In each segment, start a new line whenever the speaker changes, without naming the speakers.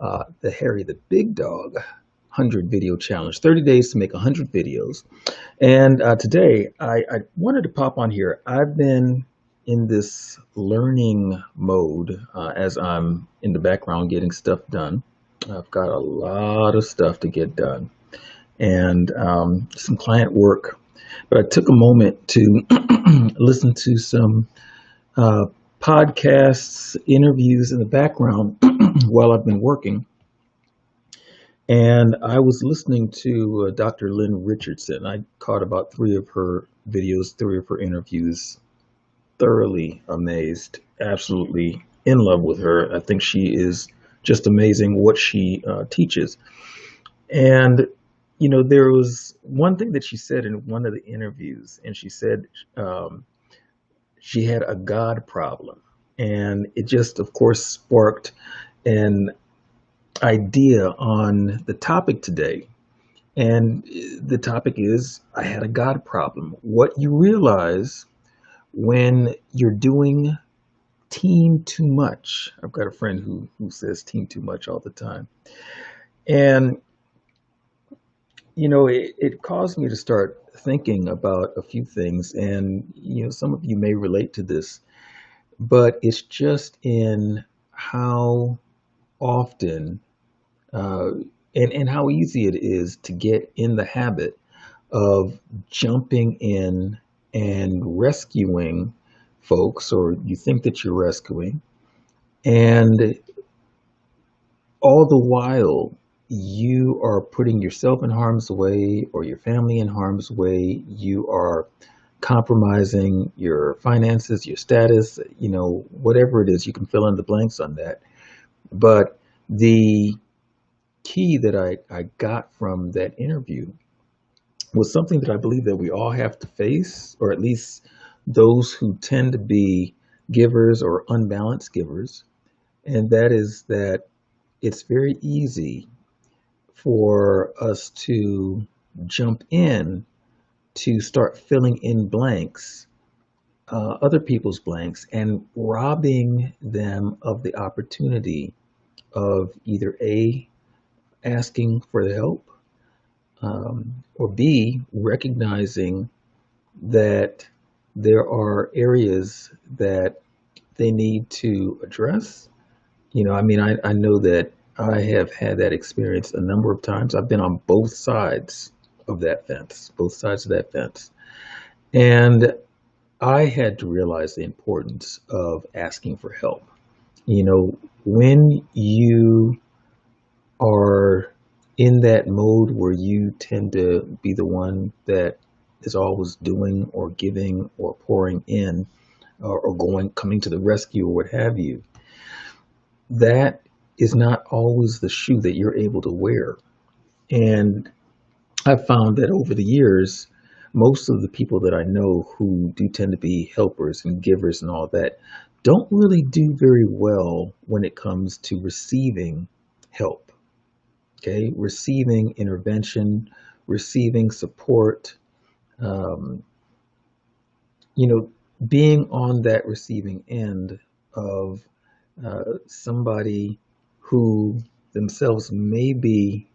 the Harry the Big Dog 100 video challenge, 30 days to make 100 videos. And today I wanted to pop on here. I've been in this learning mode as I'm in the background getting stuff done. I've got a lot of stuff to get done and some client work. But I took a moment to listen to some uh, podcasts, interviews in the background while I've been working. And I was listening to Dr. Lynn Richardson. I caught about three of her videos, three of her interviews. Thoroughly amazed, absolutely in love with her. I think she is just amazing what she teaches. And, there was one thing that she said in one of the interviews, and she said she had a God problem. And it just, of course, sparked an idea on the topic today. And the topic is I had a God problem. What you realize when you're doing team too much. I've got a friend who says team too much all the time. And, it caused me to start thinking about a few things. And, some of you may relate to this, but it's just in how often uh, and how easy it is to get in the habit of jumping in and rescuing folks, or you think that you're rescuing, and all the while you are putting yourself in harm's way or your family in harm's way. You are compromising your finances, your status, whatever it is. You can fill in the blanks on that. But the key that I got from that interview was something that I believe that we all have to face, or at least those who tend to be givers or unbalanced givers. And that is that it's very easy for us to jump in to start filling in blanks, other people's blanks, and robbing them of the opportunity of either A, asking for the help, or B, recognizing that there are areas that they need to address. I know that I have had that experience a number of times. I've been on both sides of that fence, both sides of that fence. And I had to realize the importance of asking for help. When you are in that mode where you tend to be the one that is always doing or giving or pouring in, or coming to the rescue or what have you, that is not always the shoe that you're able to wear. And I've found that over the years, most of the people that I know who do tend to be helpers and givers and all that don't really do very well when it comes to receiving help. Okay, receiving intervention, receiving support, um, you know, being on that receiving end of somebody who themselves may be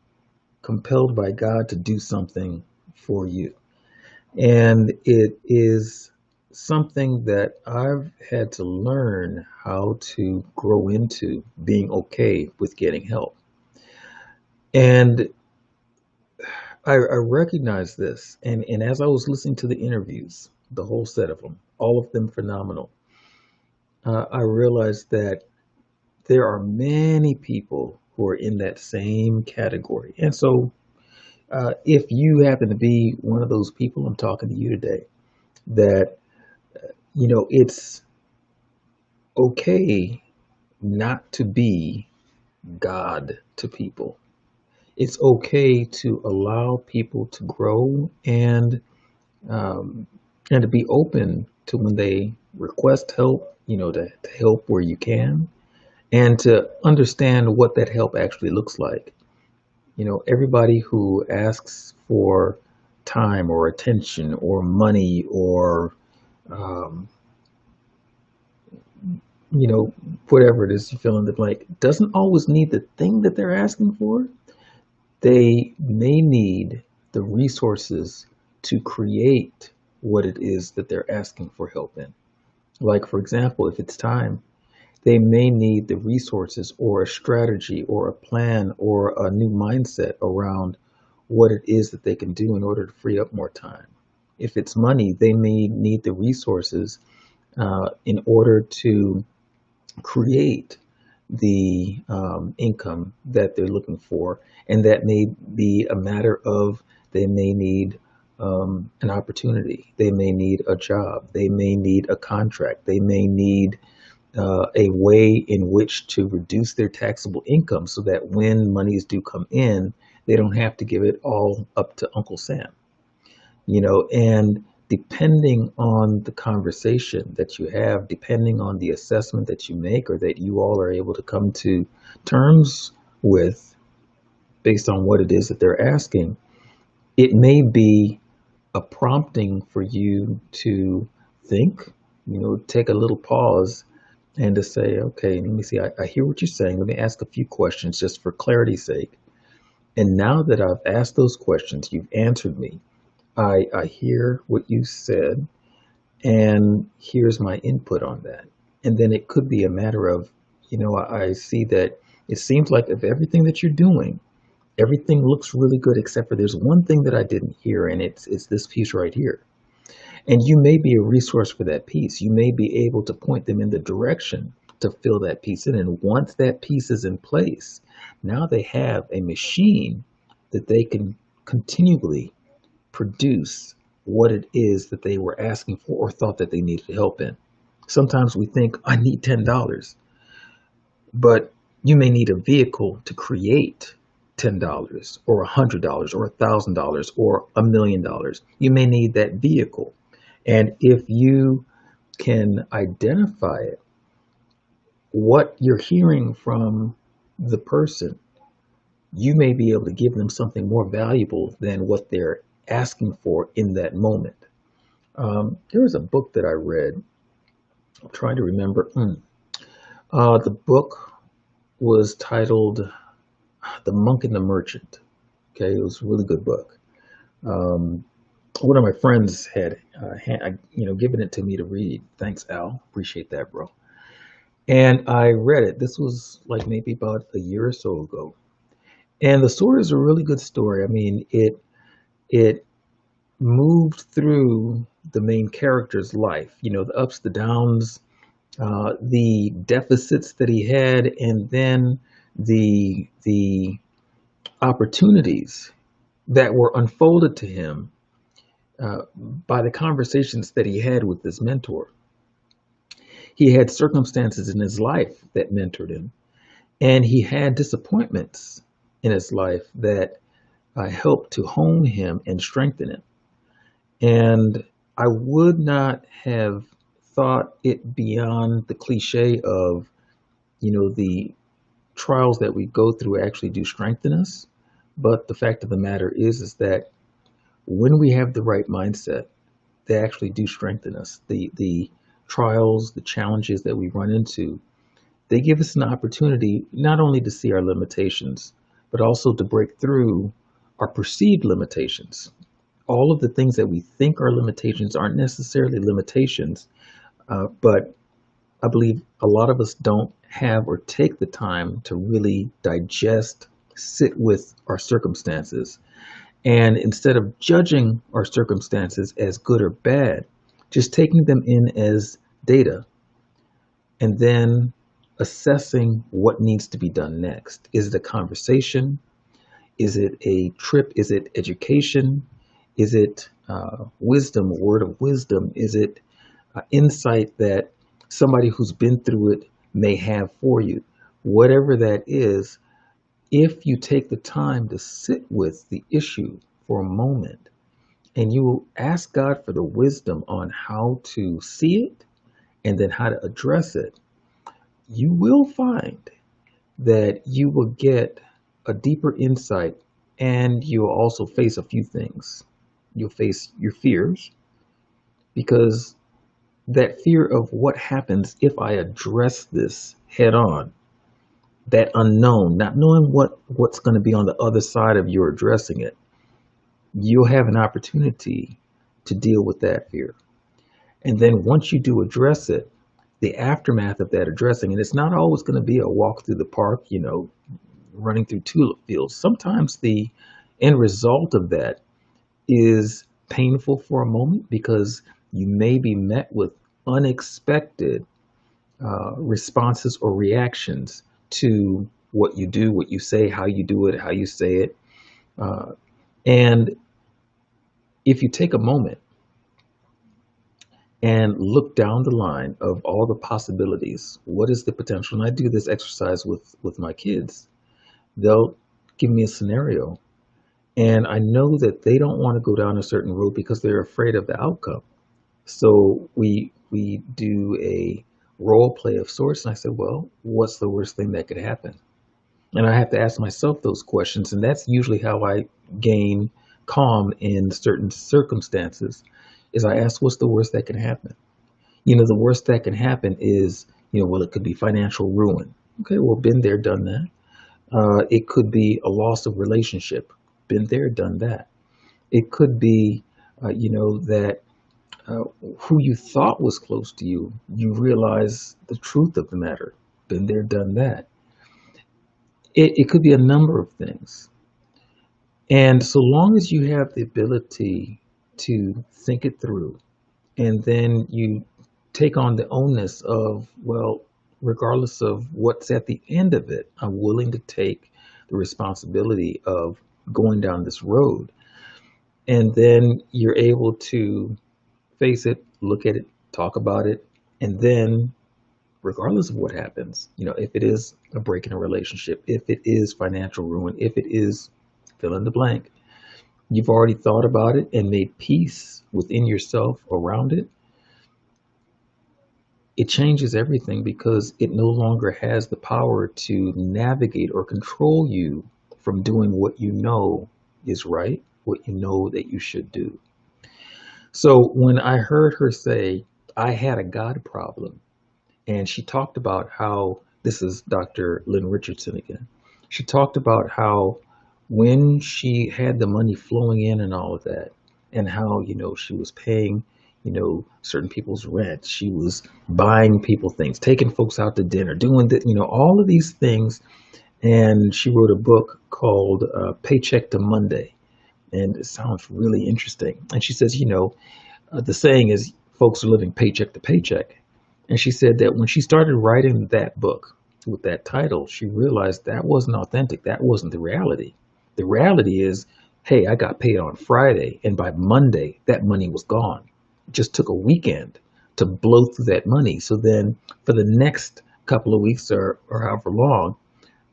compelled by God to do something for you. And it is something that I've had to learn how to grow into, being okay with getting help. And I recognize this. And as I was listening to the interviews, the whole set of them, all of them phenomenal, I realized that there are many people who are in that same category. And so if you happen to be one of those people, I'm talking to you today, that, it's okay not to be God to people. It's okay to allow people to grow um, and to be open to when they request help, to help where you can, and to understand what that help actually looks like. Everybody who asks for time or attention or money or um, you know, whatever it is you fill in the blank, doesn't always need the thing that they're asking for. They may need the resources to create what it is that they're asking for help in. Like, for example, if it's time, they may need the resources or a strategy or a plan or a new mindset around what it is that they can do in order to free up more time. If it's money, they may need the resources in order to create the income that they're looking for. And that may be a matter of they may need an opportunity, they may need a job, they may need a contract, they may need a way in which to reduce their taxable income so that when monies do come in, they don't have to give it all up to Uncle Sam. And depending on the conversation that you have, depending on the assessment that you make or that you all are able to come to terms with based on what it is that they're asking, it may be a prompting for you to think, take a little pause and to say, okay, let me see, I hear what you're saying. Let me ask a few questions just for clarity's sake. And now that I've asked those questions, you've answered me. I hear what you said, and here's my input on that. And then it could be a matter of, I see that it seems like of everything that you're doing, everything looks really good except for there's one thing that I didn't hear, and it's this piece right here. And you may be a resource for that piece. You may be able to point them in the direction to fill that piece in. And once that piece is in place, now they have a machine that they can continually produce what it is that they were asking for or thought that they needed help in. Sometimes we think, I need $10, but you may need a vehicle to create $10 or $100 or $1,000 or $1,000,000. You may need that vehicle. And if you can identify it, what you're hearing from the person, you may be able to give them something more valuable than what they're asking for in that moment. There was a book that I read. I'm trying to remember. The book was titled The Monk and the Merchant. Okay, it was a really good book. One of my friends had, given it to me to read. Thanks, Al. Appreciate that, bro. And I read it. This was like maybe about a year or so ago. And the story is a really good story. I mean, it moved through the main character's life, the ups, the downs, the deficits that he had, and then the opportunities that were unfolded to him by the conversations that he had with this mentor. He had circumstances in his life that mentored him, and he had disappointments in his life that helped to hone him and strengthen him. And I would not have thought it beyond the cliche of, the trials that we go through actually do strengthen us. But the fact of the matter is that when we have the right mindset, they actually do strengthen us. The trials, the challenges that we run into, they give us an opportunity not only to see our limitations, but also to break through our perceived limitations. All of the things that we think are limitations aren't necessarily limitations, but I believe a lot of us don't have or take the time to really digest, sit with our circumstances. And instead of judging our circumstances as good or bad, just taking them in as data and then assessing what needs to be done next. Is it a conversation? Is it a trip? Is it education? Is it wisdom, a word of wisdom? Is it insight that somebody who's been through it may have for you? Whatever that is, if you take the time to sit with the issue for a moment and you will ask God for the wisdom on how to see it and then how to address it, you will find that you will get a deeper insight, and you'll also face a few things. You'll face your fears, because that fear of what happens if I address this head on, that unknown, not knowing what's going to be on the other side of your addressing it, you'll have an opportunity to deal with that fear. And then once you do address it, the aftermath of that addressing, and it's not always going to be a walk through the park, running through tulip fields. Sometimes the end result of that is painful for a moment because you may be met with unexpected responses or reactions to what you do, what you say, how you do it, how you say it. Uh, and if you take a moment and look down the line of all the possibilities, what is the potential? And I do this exercise with my kids. They'll give me a scenario, and I know that they don't want to go down a certain road because they're afraid of the outcome. So we do a role play of sorts, and I said, well, what's the worst thing that could happen? And I have to ask myself those questions, and that's usually how I gain calm in certain circumstances. Is I ask, what's the worst that can happen? The worst that can happen is, well, it could be financial ruin. Okay, well, been there, done that. It could be a loss of relationship. Been there, done that. It could be, that who you thought was close to you, you realize the truth of the matter. Been there, done that. It could be a number of things. And so long as you have the ability to think it through, and then you take on the onus of, well, regardless of what's at the end of it, I'm willing to take the responsibility of going down this road. And then you're able to face it, look at it, talk about it, and then regardless of what happens, if it is a break in a relationship, if it is financial ruin, if it is fill in the blank, you've already thought about it and made peace within yourself around it. It changes everything because it no longer has the power to navigate or control you from doing what you know is right, what you know that you should do. So when I heard her say, I had a God problem, and she talked about how, this is Dr. Lynn Richardson again, she talked about how when she had the money flowing in and all of that, and how, she was paying, certain people's rent, she was buying people things, taking folks out to dinner, doing the, all of these things. And she wrote a book called Paycheck to Monday. And it sounds really interesting. And she says, the saying is folks are living paycheck to paycheck. And she said that when she started writing that book with that title, she realized that wasn't authentic. That wasn't the reality. The reality is, hey, I got paid on Friday, and by Monday, that money was gone. It just took a weekend to blow through that money. So then for the next couple of weeks or however long,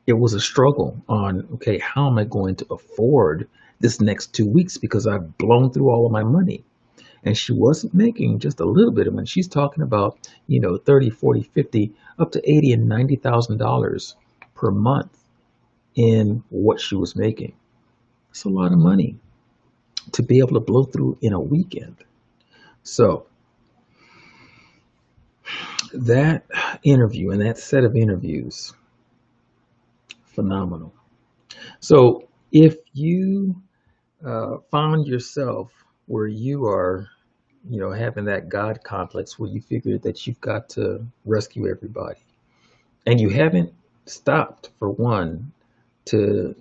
it was a struggle on, okay, how am I going to afford this next 2 weeks because I've blown through all of my money? And she wasn't making just a little bit of money. She's talking about, 30, 40, 50, up to 80 and $90,000 per month in what she was making. It's a lot of money to be able to blow through in a weekend. So that interview and that set of interviews, phenomenal. So if you found yourself where you are, having that God complex where you figure that you've got to rescue everybody, and you haven't stopped for one to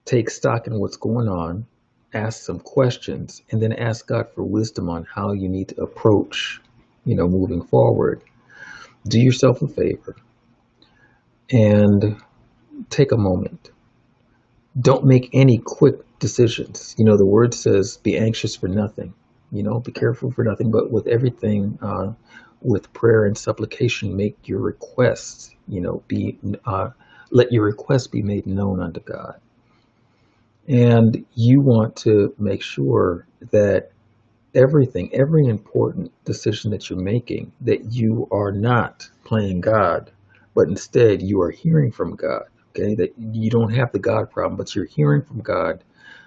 take stock in what's going on, ask some questions, and then ask God for wisdom on how you need to approach, moving forward, do yourself a favor and take a moment. Don't make any quick decisions. The word says, be anxious for nothing, be careful for nothing, but with everything, with prayer and supplication, make your requests, let your requests be made known unto God. And you want to make sure that every important decision that you're making, that you are not playing God, but instead you are hearing from God. Okay, that you don't have the God problem, but you're hearing from God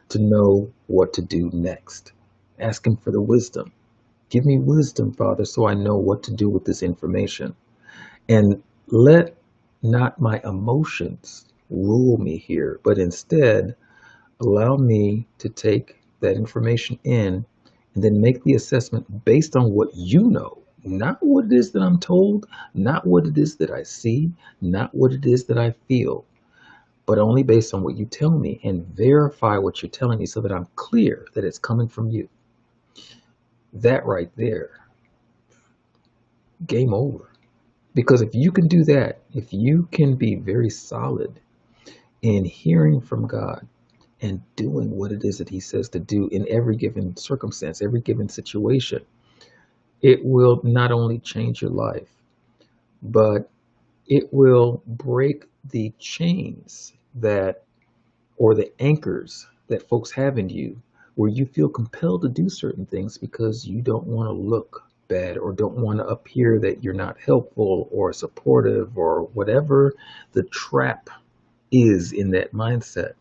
to know what to do next. Ask Him for the wisdom. Give me wisdom, Father, so I know what to do with this information. And let not my emotions rule me here, but instead allow me to take that information in and then make the assessment based on what you know, not what it is that I'm told, not what it is that I see, not what it is that I feel, but only based on what you tell me, and verify what you're telling me so that I'm clear that it's coming from you. That right there, game over. Because if you can do that, if you can be very solid in hearing from God and doing what it is that He says to do in every given circumstance, every given situation, it will not only change your life, but it will break the chains that, or the anchors that folks have in you, where you feel compelled to do certain things because you don't want to look bad or don't want to appear that you're not helpful or supportive or whatever the trap is in that mindset.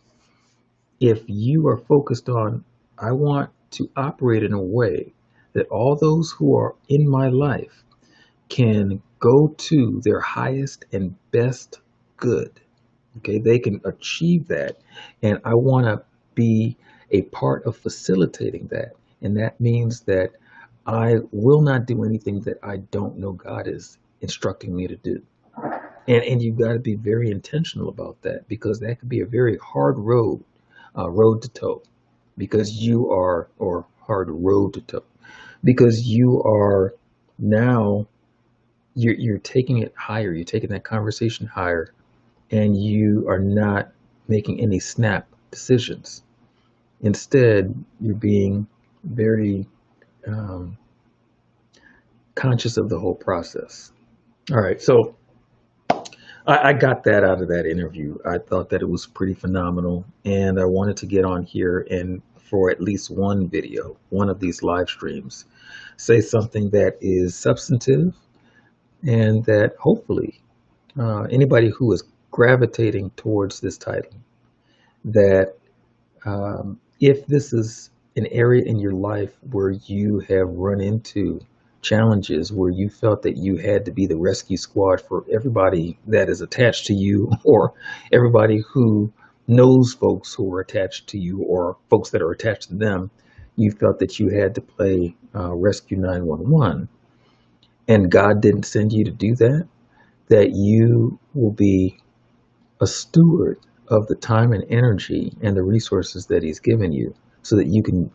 If you are focused on, I want to operate in a way that all those who are in my life can go to their highest and best good. Okay, they can achieve that. And I want to be a part of facilitating that. And that means that I will not do anything that I don't know God is instructing me to do. And you've got to be very intentional about that, because that could be a very hard road to toe, because you are, or hard road to toe, because you are now, you're taking it higher, you're taking that conversation higher, and you are not making any snap decisions. Instead, you're being very um, conscious of the whole process. All right, so I got that out of that interview. I thought that it was pretty phenomenal, and I wanted to get on here and, for at least one video, one of these live streams, say something that is substantive and that hopefully anybody who is gravitating towards this title, that if this is an area in your life where you have run into challenges, where you felt that you had to be the rescue squad for everybody that is attached to you, or everybody who knows folks who are attached to you, or folks that are attached to them, you felt that you had to play Rescue 911, and God didn't send you to do that, that you will be a steward of the time and energy and the resources that He's given you, so that you can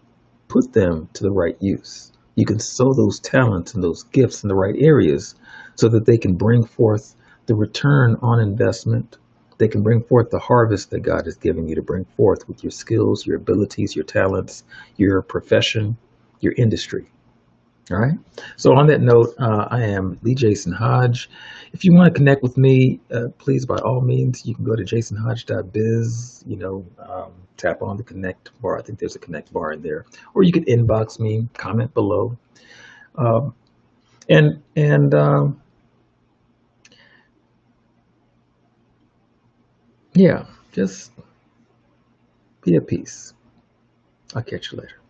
put them to the right use. You can sow those talents and those gifts in the right areas so that they can bring forth the return on investment. They can bring forth the harvest that God has given you to bring forth with your skills, your abilities, your talents, your profession, your industry. All right. So on that note, I am Lee Jason Hodge. If you want to connect with me, please, by all means, you can go to jasonhodge.biz, tap on the connect bar. I think there's a connect bar in there, or you can inbox me, comment below. Um, and yeah, just be at peace. I'll catch you later.